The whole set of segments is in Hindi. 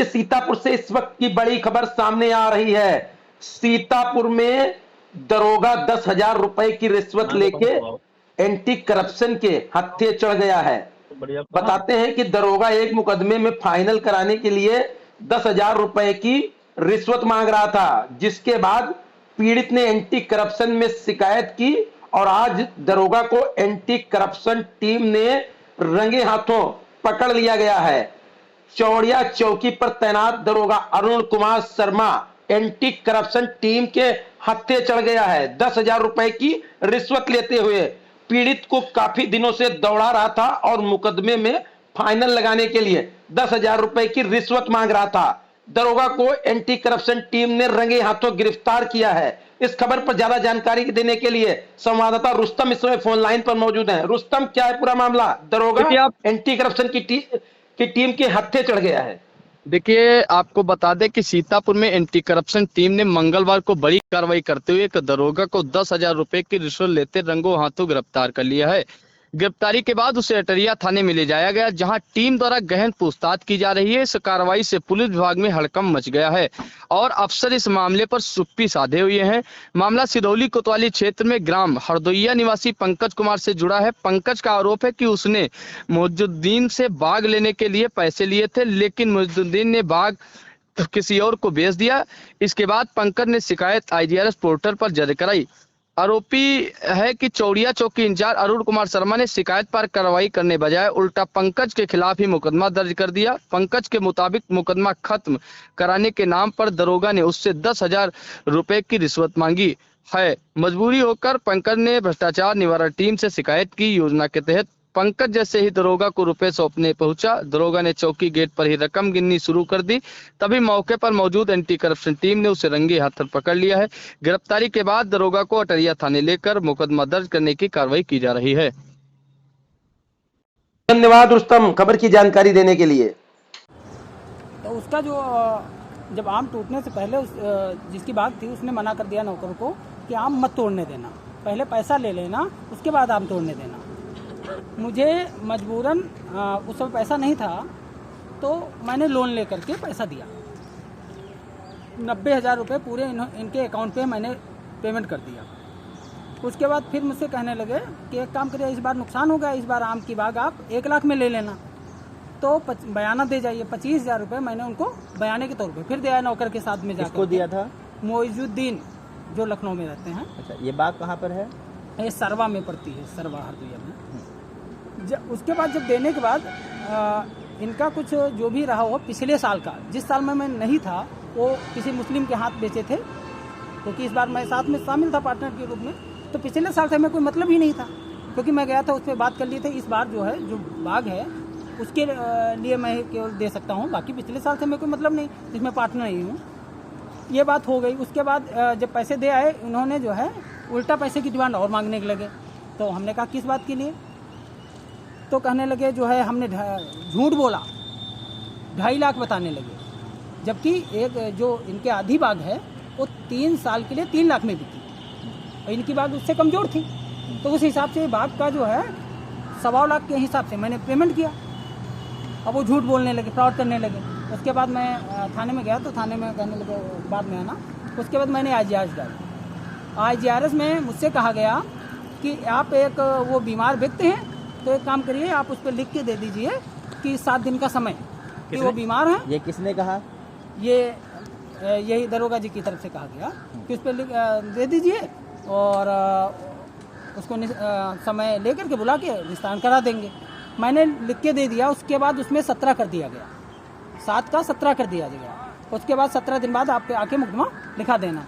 सीतापुर से इस वक्त की बड़ी खबर सामने आ रही है। सीतापुर में दरोगा 10,000 रुपए की रिश्वत लेके एंटी करप्शन के हत्थे चढ़ गया है। बताते हैं कि दरोगा एक मुकदमे में फाइनल कराने के लिए 10,000 रुपए की रिश्वत मांग रहा था, जिसके बाद पीड़ित ने एंटी करप्शन में शिकायत की और आज दरोगा को एंटी करप्शन टीम ने रंगे हाथों पकड़ लिया गया है। चौड़िया चौकी पर तैनात दरोगा Arun Kumar Sharma anti corruption team के हत्थे चढ़ गया है। 10,000 रुपए की रिश्वत लेते हुए पीड़ित को काफी दिनों से दौड़ा रहा था और मुकदमे में फाइनल लगाने के लिए 10,000 रुपए की रिश्वत मांग रहा था। दरोगा को एंटी करप्शन टीम ने रंगे हाथों गिरफ्तार किया है। इस खबर पर ज्यादा जानकारी देने के लिए संवाददाता रुस्तम इस समय फोन लाइन पर मौजूद हैं। रुस्तम, क्या है पूरा मामला? दरोगा एंटी करप्शन की टीम के हत्थे चढ़ गया है। देखिए, आपको बता दें कि सीतापुर में एंटी करप्शन टीम ने मंगलवार को बड़ी कार्रवाई करते हुए एक दरोगा को 10,000 रुपए की रिश्वत लेते रंगों हाथों गिरफ्तार कर लिया है। गिरफ्तारी के बाद उसे अटरिया थाने में ले जाया गया, जहां टीम द्वारा गहन पूछताछ की जा रही है। इस कार्रवाई से पुलिस विभाग में हड़कंप मच गया है और अफसर इस मामले पर चुप्पी साधे हुए हैं। मामला सिरौली कोतवाली क्षेत्र में ग्राम हरदोइया निवासी पंकज कुमार से जुड़ा है। पंकज का आरोप है कि उसने मुइजुद्दीन से बाग लेने के लिए पैसे लिए थे, लेकिन मुइजुद्दीन ने बाग किसी और को बेच दिया। इसके बाद पंकज ने शिकायत IGRS पोर्टल पर दर्ज कराई। आरोपी है कि चौड़िया चौकी इंचार्ज अरुण कुमार शर्मा ने शिकायत पर कार्रवाई करने बजाय उल्टा पंकज के खिलाफ ही मुकदमा दर्ज कर दिया। पंकज के मुताबिक मुकदमा खत्म कराने के नाम पर दरोगा ने उससे 10,000 रुपए की रिश्वत मांगी है। मजबूरी होकर पंकज ने भ्रष्टाचार निवारण टीम से शिकायत की। योजना के तहत पंकज जैसे ही दरोगा को रुपए सौंपने पहुंचा, दरोगा ने चौकी गेट पर ही रकम गिननी शुरू कर दी। तभी मौके पर मौजूद एंटी करप्शन टीम ने उसे रंगे हाथ पकड़ लिया है। गिरफ्तारी के बाद दरोगा को अटरिया थाने लेकर मुकदमा दर्ज करने की कार्रवाई की जा रही है। धन्यवाद रुस्तम, खबर की जानकारी देने के लिए। तो उसका जो जब आम टूटने से पहले जिसकी बात थी, उसने मना कर दिया नौकर को कि आम मत तोड़ने देना, पहले पैसा ले लेना, उसके बाद आम तोड़ने देना। मुझे मजबूरन उस समय पैसा नहीं था, तो मैंने लोन लेकर के पैसा दिया। 90,000 रुपये पूरे इनके अकाउंट पे मैंने पेमेंट कर दिया। उसके बाद फिर मुझसे कहने लगे कि एक काम करिए, इस बार नुकसान हो गया, इस बार आम की बाग आप 1 लाख में ले लेना, तो बयाना दे जाइए। 25,000 रुपये मैंने उनको बयाने के तौर पे फिर दिया नौकर के साथ में जाकर। किसको दिया था? मुइजुद्दीन, जो लखनऊ में रहते हैं। अच्छा, ये बाग कहाँ पर है? ये सरवा में पड़ती है, सरवा हरदोइया में। उसके बाद जब देने के बाद इनका कुछ जो भी रहा हो पिछले साल का, जिस साल में मैं नहीं था, वो किसी मुस्लिम के हाथ बेचे थे, क्योंकि इस बार मैं साथ में शामिल था पार्टनर के रूप में। तो पिछले साल से मैं कोई मतलब ही नहीं था, क्योंकि मैं गया था उस पर बात कर लिए थे। इस बार जो है जो बाग है उसके लिए मैं केवल दे सकता हूँ, बाकी पिछले साल से मैं कोई मतलब नहीं, जिसमें पार्टनर नहीं हूँ। ये बात हो गई। उसके बाद जब पैसे दे आए, उन्होंने जो है उल्टा पैसे की डिमांड और मांगने लगे। तो हमने कहा किस बात के लिए? तो कहने लगे जो है हमने झूठ बोला, 2.5 लाख बताने लगे, जबकि एक जो इनके आधी बाग है वो 3 साल के लिए 3 लाख में बिकी और इनकी बाग उससे कमज़ोर थी। तो उस हिसाब से बाग का जो है 1.25 लाख के हिसाब से मैंने पेमेंट किया। अब वो झूठ बोलने लगे, फ्रॉड करने लगे। उसके बाद मैं थाने में गया, तो थाने में कहने लगे बाद में आना। उसके बाद मैंने IGRS डाली। IGRS में मुझसे कहा गया कि आप एक वो बीमार व्यक्ति हैं, तो एक काम करिए, आप उस पर लिख के दे दीजिए कि 7 दिन का समय कि वो बीमार हैं। ये किसने कहा? यही दरोगा जी की तरफ से कहा गया कि उस पर दे दीजिए और उसको समय लेकर के बुला के निस्तारण करा देंगे। मैंने लिख के दे दिया। उसके बाद उसमें 17 कर दिया गया, 7 का 17 कर दिया गया। उसके बाद 17 दिन बाद आप आके मुकदमा लिखा देना।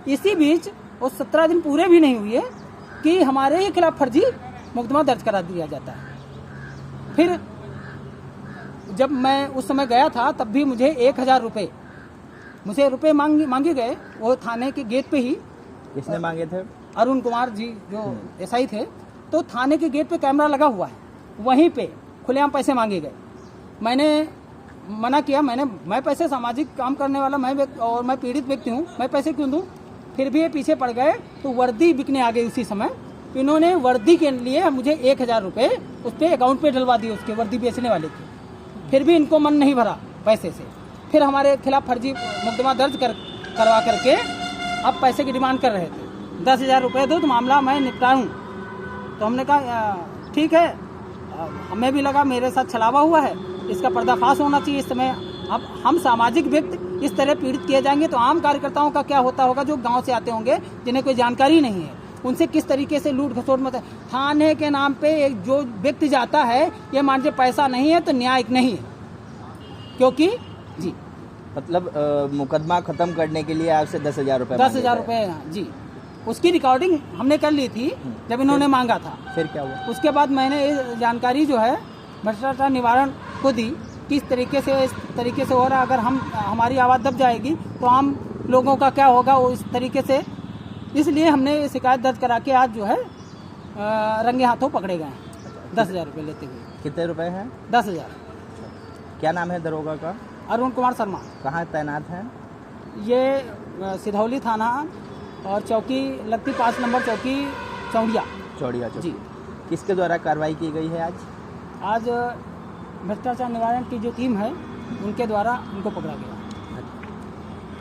इसी बीच वो 17 दिन पूरे भी नहीं हुए कि हमारे ही खिलाफ फर्जी मुकदमा दर्ज करा दिया जाता है। फिर जब मैं उस समय गया था, तब भी मुझे 1,000 रुपये रुपये मांगे गए, वो थाने के गेट पे ही। किसने मांगे थे? अरुण कुमार जी जो SI थे। तो थाने के गेट पे कैमरा लगा हुआ है, वहीं पे खुलेआम पैसे मांगे गए। मैंने मना किया, मैं पैसे सामाजिक काम करने वाला और मैं पीड़ित व्यक्ति हूँ, मैं पैसे क्यों दूँ? फिर भी ये पीछे पड़ गए। तो वर्दी बिकने आ गई उसी समय। इन्होंने वर्दी के लिए मुझे 1,000 रुपये उस पर अकाउंट पे डलवा दिए, उसके वर्दी बेचने वाले के। फिर भी इनको मन नहीं भरा पैसे से। फिर हमारे खिलाफ फर्जी मुकदमा दर्ज करवा करके अब पैसे की डिमांड कर रहे थे। 10,000 रुपये दो तो मामला मैं निपटाऊँ। तो हमने कहा ठीक है। हमें भी लगा मेरे साथ छलावा हुआ है, इसका पर्दाफाश होना चाहिए इस समय। अब हम सामाजिक व्यक्ति इस तरह पीड़ित किए जाएंगे तो आम कार्यकर्ताओं का क्या होता होगा, जो गांव से आते होंगे जिन्हें कोई जानकारी नहीं है, उनसे किस तरीके से लूट खसोट मत। थाने के नाम पे एक जो व्यक्ति जाता है, ये मान लीजिए पैसा नहीं है तो न्यायिक नहीं है, क्योंकि जी मतलब मुकदमा खत्म करने के लिए आपसे 10,000 रुपये 10,000 रुपये जी, उसकी रिकॉर्डिंग हमने कर ली थी जब इन्होंने मांगा था। फिर क्या हुआ? उसके बाद मैंने ये जानकारी जो है भ्रष्टाचार निवारण को दी, किस तरीके से इस तरीके से हो रहा है। अगर हमारी आवाज़ दब जाएगी तो आम लोगों का क्या होगा, वो इस तरीके से, इसलिए हमने शिकायत दर्ज करा के आज जो है रंगे हाथों पकड़े गए हैं 10,000 रुपये लेते हुए। कितने रुपए हैं? 10,000। क्या नाम है दरोगा का? अरुण कुमार शर्मा। कहाँ तैनात हैं? ये सिधौली थाना और चौकी लगती 5 नंबर चौकी चौड़िया चौड़िया जी। किसके द्वारा कार्रवाई की गई है आज? आज भ्रष्टाचार निवारण की जो टीम है उनके द्वारा उनको पकड़ा गया।